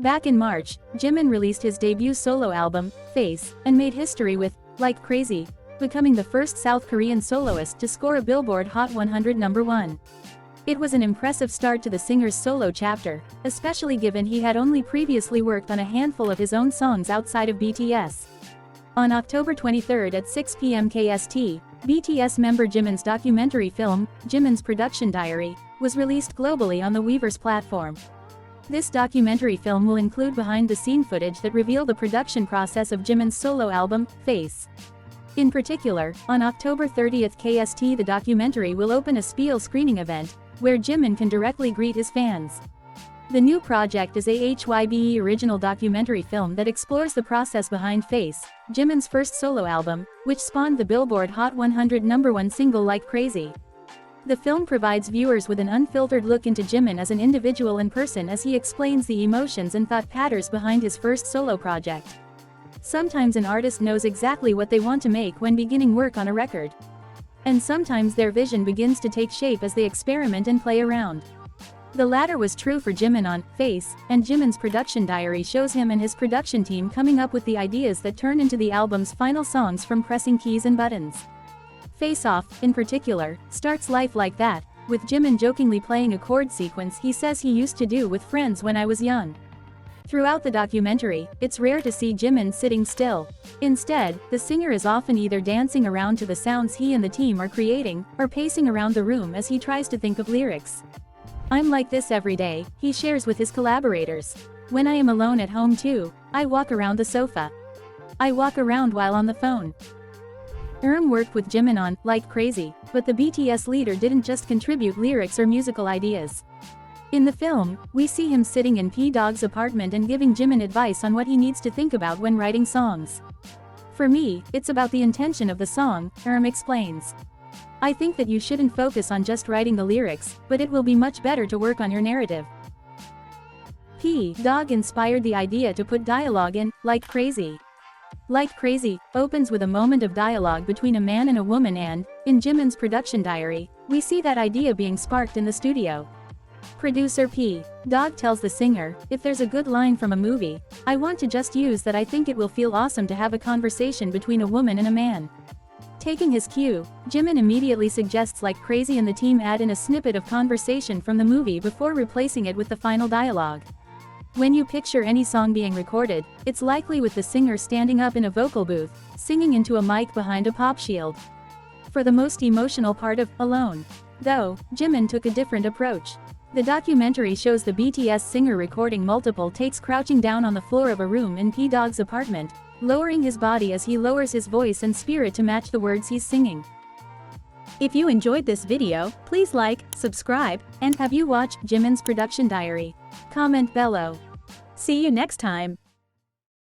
Back in March, Jimin released his debut solo album, Face, and made history with Like Crazy, becoming the first South Korean soloist to score a Billboard Hot 100 #1. It was an impressive start to the singer's solo chapter, especially given he had only previously worked on a handful of his own songs outside of BTS. On October 23 at 6 p.m. KST, BTS member Jimin's documentary film, Jimin'S Production Diary, was released globally on the Weverse platform. This documentary film will include behind-the-scene footage that reveal the production process of Jimin's solo album, Face. In particular, on October 30 KST, the documentary will open a Spiel screening event, where Jimin can directly greet his fans. The new project is a HYBE original documentary film that explores the process behind Face, Jimin's first solo album, which spawned the Billboard Hot 100 #1 single Like Crazy. The film provides viewers with an unfiltered look into Jimin as an individual and person as he explains the emotions and thought patterns behind his first solo project. Sometimes an artist knows exactly what they want to make when beginning work on a record. And sometimes their vision begins to take shape as they experiment and play around. The latter was true for Jimin on Face, and Jimin's Production Diary shows him and his production team coming up with the ideas that turn into the album's final songs from pressing keys and buttons. Face Off, in particular, starts life like that, with Jimin jokingly playing a chord sequence he says he used to do with friends when I was young. Throughout the documentary, it's rare to see Jimin sitting still. Instead, the singer is often either dancing around to the sounds he and the team are creating, or pacing around the room as he tries to think of lyrics. I'm like this every day, he shares with his collaborators. When I am alone at home too, I walk around the sofa. I walk around while on the phone. Worked with Jimin on Like Crazy, but the BTS leader didn't just contribute lyrics or musical ideas. In the film, we see him sitting in P-Dog's apartment and giving Jimin advice on what he needs to think about when writing songs. For me, it's about the intention of the song, explains. I think that you shouldn't focus on just writing the lyrics, but it will be much better to work on your narrative. P-Dog inspired the idea to put dialogue in Like Crazy. Like Crazy opens with a moment of dialogue between a man and a woman, and, in Jimin's Production Diary, we see that idea being sparked in the studio. Producer P-Dog tells the singer, if there's a good line from a movie, I want to just use that. I think it will feel awesome to have a conversation between a woman and a man. Taking his cue, Jimin immediately suggests Like Crazy and the team add in a snippet of conversation from the movie before replacing it with the final dialogue. When you picture any song being recorded, it's likely with the singer standing up in a vocal booth, singing into a mic behind a pop shield. For the most emotional part of Alone, though, Jimin took a different approach. The documentary shows the BTS singer recording multiple takes crouching down on the floor of a room in P-Dog's apartment, lowering his body as he lowers his voice and spirit to match the words he's singing. If you enjoyed this video, please like, subscribe, and have you watched Jimin's Production Diary? Comment below. See you next time.